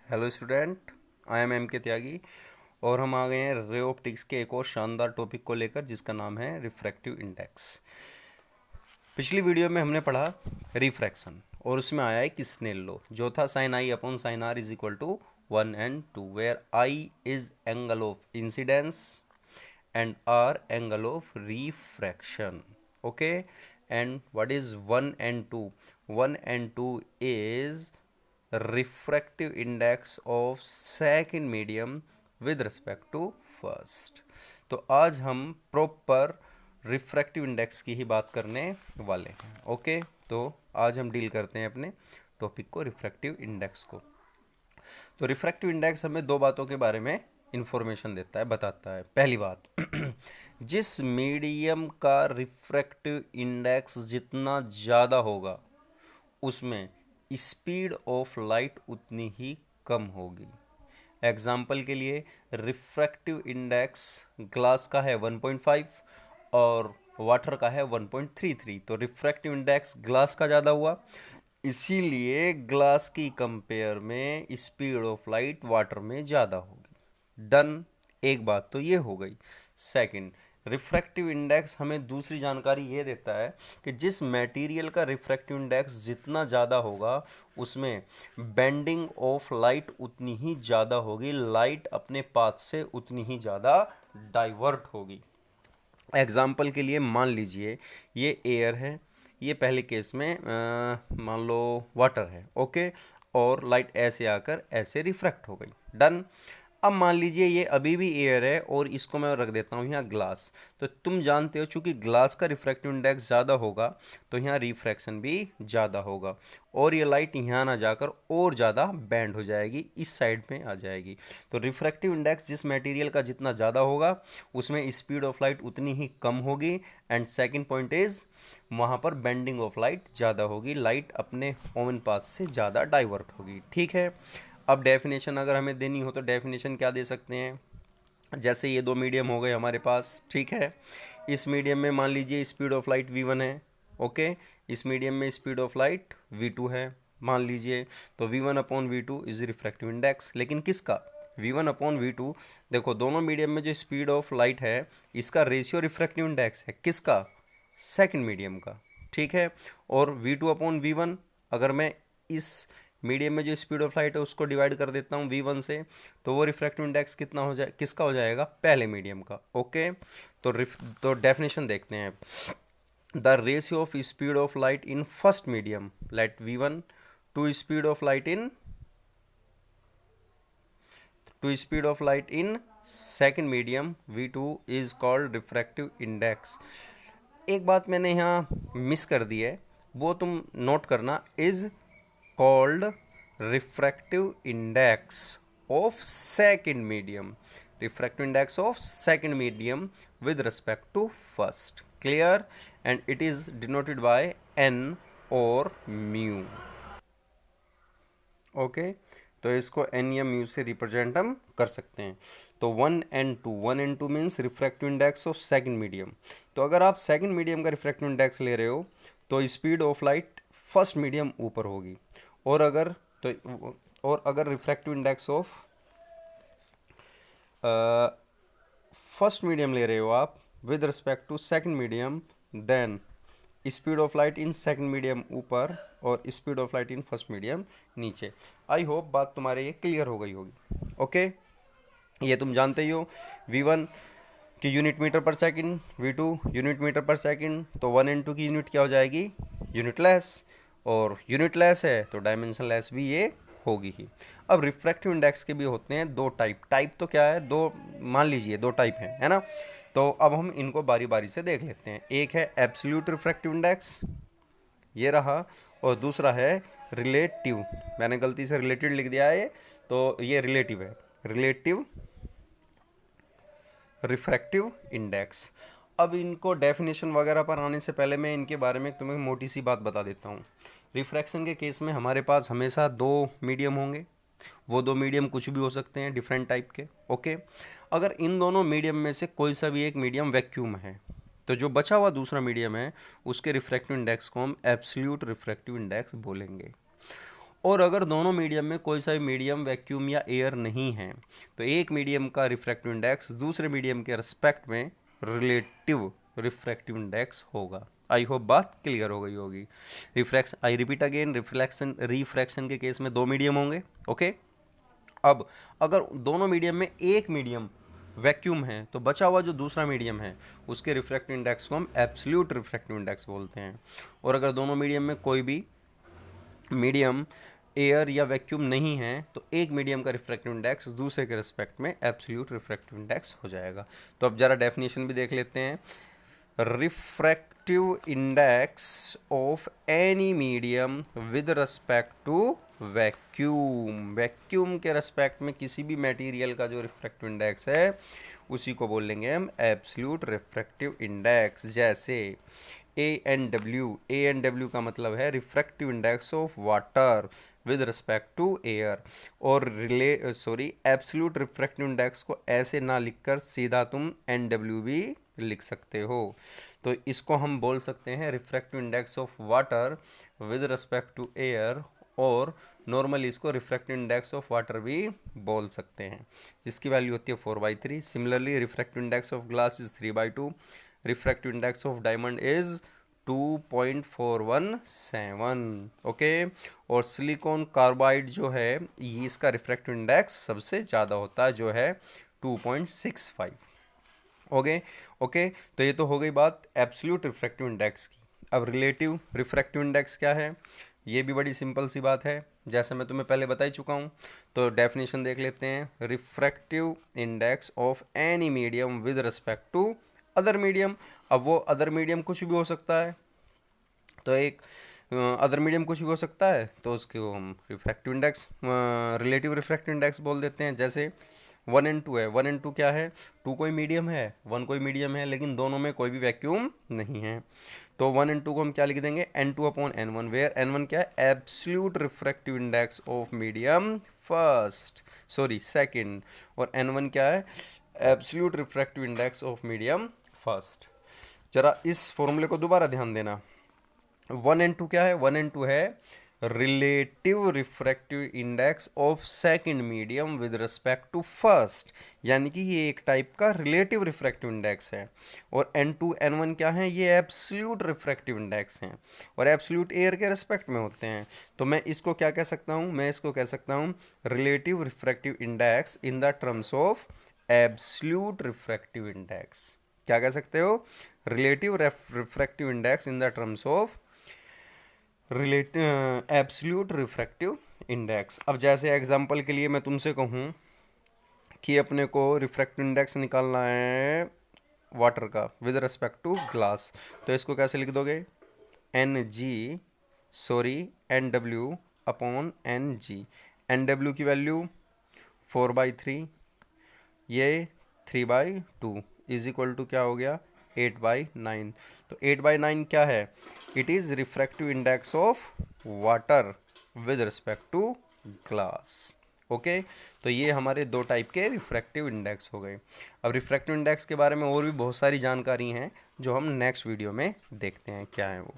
Hello student, I am M K Tyagi और हम आ गए हैं रे ऑप्टिक्स के एक और शानदार टॉपिक को लेकर जिसका नाम है रिफ्रैक्टिव इंडेक्स। पिछली वीडियो में हमने पढ़ा रिफ्रैक्शन और उसमें आया है कि स्नेल लॉ जो था sine i upon sine r is equal to 1 and 2 where i is angle of incidence and r angle of refraction. Okay, and what is 1 and 2? 1 and 2 is refractive index of second medium with respect to first. तो आज हम proper refractive index की ही बात करने वाले हैं। Okay, तो आज हम डील करते हैं अपने टॉपिक को रिफ्रैक्टिव इंडेक्स को। तो रिफ्रैक्टिव इंडेक्स हमें दो बातों के बारे में इंफॉर्मेशन देता है, बताता है। पहली बात जिस मीडियम का रिफ्रैक्टिव इंडेक्स जितना ज़्यादा होगा उसमें स्पीड ऑफ लाइट उतनी ही कम होगी। एग्जाम्पल के लिए रिफ्रैक्टिव इंडेक्स ग्लास का है 1.5 और वाटर का है 1.33, तो रिफ्रैक्टिव इंडेक्स ग्लास का ज़्यादा हुआ, इसीलिए ग्लास की कंपेयर में स्पीड ऑफ लाइट वाटर में ज़्यादा होगी। डन, एक बात तो ये हो गई। सेकंड, रिफ्रैक्टिव इंडेक्स हमें दूसरी जानकारी ये देता है कि जिस मटेरियल का रिफ्रैक्टिव इंडेक्स जितना ज़्यादा होगा उसमें बेंडिंग ऑफ लाइट उतनी ही ज़्यादा होगी, लाइट अपने पाथ से उतनी ही ज़्यादा डाइवर्ट होगी। एग्जाम्पल के लिए मान लीजिए ये एयर है, ये पहले केस में मान लो वाटर है, ओके, और लाइट ऐसे आकर ऐसे रिफ्रैक्ट हो गई। डन। अब मान लीजिए ये अभी भी एयर है और इसको मैं रख देता हूँ यहाँ ग्लास। तो तुम जानते हो चूंकि ग्लास का रिफ्रैक्टिव इंडेक्स ज़्यादा होगा तो यहाँ रिफ्रैक्शन भी ज़्यादा होगा और ये लाइट यहाँ ना जाकर और ज़्यादा बैंड हो जाएगी, इस साइड में आ जाएगी। तो रिफ्रैक्टिव इंडेक्स जिस मटेरियल का जितना ज़्यादा होगा उसमें स्पीड ऑफ लाइट उतनी ही कम होगी। एंड सेकेंड पॉइंट इज़ वहाँ पर बेंडिंग ऑफ लाइट ज़्यादा होगी, लाइट अपने ओवन पाथ से ज़्यादा डाइवर्ट होगी। ठीक है। अब डेफिनेशन अगर हमें देनी हो तो डेफिनेशन क्या दे सकते हैं? जैसे ये दो मीडियम हो गए हमारे पास, ठीक है। इस मीडियम में मान लीजिए स्पीड ऑफ लाइट v1 है, ओके। इस मीडियम में स्पीड ऑफ लाइट v2 है मान लीजिए। तो v1 upon v2 is refractive index, लेकिन किसका? v1 upon v2। देखो दोनों मीडियम में जो स्पीड ऑफ लाइट है इसका रेशियो रिफ्रैक्टिव इंडेक्स है, किसका? सेकेंड मीडियम का, ठीक है। और v2 अपॉन v1 अगर मैं इस मीडियम में जो स्पीड ऑफ लाइट है उसको डिवाइड कर देता हूँ v1 से, तो वो रिफ्रैक्टिव इंडेक्स कितना हो जाए, किसका हो जाएगा? पहले मीडियम का, ओके। तो डेफिनेशन देखते हैं। The ratio of speed of light in first medium light v1 to speed of light in second medium v2 is called refractive index. एक बात मैंने यहाँ मिस कर दी है, वो तुम नोट करना। Is called refractive index of second medium, refractive index of second medium with respect to first. Clear? And it is denoted by n or mu. Okay, तो इसको n या म्यू से रिप्रेजेंट हम कर सकते हैं। तो 1 and 2 means refractive index of second medium. तो अगर आप सेकंड मीडियम का रिफ्रैक्टिव इंडेक्स ले रहे हो तो speed of light first medium ऊपर होगी, और अगर refractive index of first medium ले रहे हो आप with respect to second medium, then speed of light in second medium ऊपर और speed of light in first medium नीचे। आई होप बात तुम्हारे ये क्लियर हो गई होगी। ओके, ये तुम जानते ही हो v1 की यूनिट मीटर पर सेकंड, v2 यूनिट मीटर पर सेकंड, तो 1 and 2 की यूनिट क्या हो जाएगी? यूनिट लेस, और यूनिट लेस है तो डायमेंशन लेस भी ये होगी ही। अब रिफ्रैक्टिव इंडेक्स के भी होते हैं दो टाइप तो क्या है, दो मान लीजिए दो टाइप हैं, है ना। तो अब हम इनको बारी बारी से देख लेते हैं। एक है एब्सोल्यूट रिफ्रैक्टिव इंडेक्स, ये रहा, और दूसरा है रिलेटिव। मैंने गलती से रिलेटेड लिख दिया है, तो ये रिलेटिव है, रिलेटिव रिफ्रैक्टिव इंडेक्स। अब इनको डेफिनेशन वगैरह पर आने से पहले मैं इनके बारे में तुम्हें मोटी सी बात बता देता हूँ। रिफ्रैक्शन के केस में हमारे पास हमेशा दो मीडियम होंगे, वो दो मीडियम कुछ भी हो सकते हैं डिफरेंट टाइप के, ओके। अगर इन दोनों मीडियम में से कोई सा भी एक मीडियम वैक्यूम है तो जो बचा हुआ दूसरा मीडियम है उसके रिफ्रैक्टिव इंडेक्स को हम एब्सोल्यूट रिफ्रैक्टिव इंडेक्स बोलेंगे। और अगर दोनों मीडियम में कोई सा भी मीडियम वैक्यूम या एयर नहीं है तो एक मीडियम का रिफ्रैक्टिव इंडेक्स दूसरे मीडियम के रिस्पेक्ट में रिलेटिव रिफ्रैक्टिव इंडेक्स होगा। आई होप बात क्लियर हो गई होगी। Refraction, I repeat again, refraction के केस में दो मीडियम होंगे। ओके, अब अगर दोनों मीडियम में एक मीडियम वैक्यूम है तो बचा हुआ जो दूसरा मीडियम है उसके रिफ्रैक्टिव इंडेक्स को हम एब्सोल्यूट रिफ्रैक्टिव इंडेक्स बोलते हैं। और अगर दोनों मीडियम में कोई भी मीडियम एयर या वैक्यूम नहीं है तो एक मीडियम का रिफ्रैक्टिव इंडेक्स दूसरे के रिस्पेक्ट में एब्सोल्यूट रिफ्रैक्टिव इंडेक्स हो जाएगा। तो अब जरा डेफिनेशन भी देख लेते हैं। Refractive index of any medium with respect to vacuum, vacuum के रेस्पेक्ट में किसी भी मटेरियल का जो रिफ्रैक्टिव इंडेक्स है उसी को बोल लेंगे हम एब्सोल्यूट रिफ्रैक्टिव इंडेक्स। जैसे ANW का मतलब है refractive index of water with respect to air. और एब्सोल्यूट रिफ्रैक्टिव इंडेक्स को ऐसे ना लिखकर सीधा तुम NW भी लिख सकते हो। तो इसको हम बोल सकते हैं refractive index of water with respect to air, और नॉर्मली इसको रिफ्रैक्टिव इंडेक्स ऑफ वाटर भी बोल सकते हैं, जिसकी वैल्यू होती है 4/3। Similarly refractive index of glass is 3/2। Refractive index of diamond is 2.417। Okay, और सिलिकॉन कार्बाइड जो है ये इसका रिफ्रैक्टिव इंडेक्स सबसे ज़्यादा होता है जो है 2.65। ओके, तो ये तो हो गई बात एब्सोल्यूट रिफ्रैक्टिव इंडेक्स की। अब रिलेटिव रिफ्रैक्टिव इंडेक्स क्या है, ये भी बड़ी सिंपल सी बात है, जैसे मैं तुम्हें पहले बता ही चुका हूँ। तो डेफिनेशन देख लेते हैं। Refractive index of any medium with respect to other medium. अब वो अदर मीडियम कुछ भी हो सकता है, तो एक अदर मीडियम कुछ भी हो सकता है तो उसको हम refractive index relative refractive index बोल देते हैं। जैसे 1 and 2 है। 1 and 2 क्या है, 2 कोई मीडियम है, 1 कोई मीडियम है, लेकिन दोनों में कोई भी वैक्यूम नहीं है। तो 1 and 2 को हम क्या लिख देंगे, N2/N1, वेयर N1 क्या है, absolute refractive index of medium second, और N1 क्या है, absolute refractive index of medium first. जरा इस फॉर्मूले को दोबारा ध्यान देना। 1 and 2 क्या है, 1 and 2 है relative refractive index of second medium with respect to first, यानी कि ये एक टाइप का रिलेटिव रिफ्रैक्टिव इंडेक्स है। और N2 N1 क्या है, ये एब्सोल्यूट रिफ्रैक्टिव इंडेक्स हैं और एब्सोल्यूट एयर के रिस्पेक्ट में होते हैं। तो मैं इसको क्या कह सकता हूँ, मैं इसको कह सकता हूँ relative refractive index in the terms of absolute refractive index. क्या कह सकते हो, relative refractive index in the terms of absolute refractive index. अब जैसे एग्जांपल के लिए मैं तुमसे कहूँ कि अपने को रिफ्रैक्टिव इंडेक्स निकालना है वाटर का विद रिस्पेक्ट टू ग्लास, तो इसको कैसे लिख दोगे, NW/NG। NW की वैल्यू 4/3, ये 3/2 इज इक्वल टू क्या हो गया, 8/9। तो 8/9 क्या है, it is refractive index of water with respect to glass. Okay, तो ये हमारे दो टाइप के रिफ्रैक्टिव इंडेक्स हो गए। अब रिफ्रैक्टिव इंडेक्स के बारे में और भी बहुत सारी जानकारी हैं जो हम नेक्स्ट वीडियो में देखते हैं क्या है वो।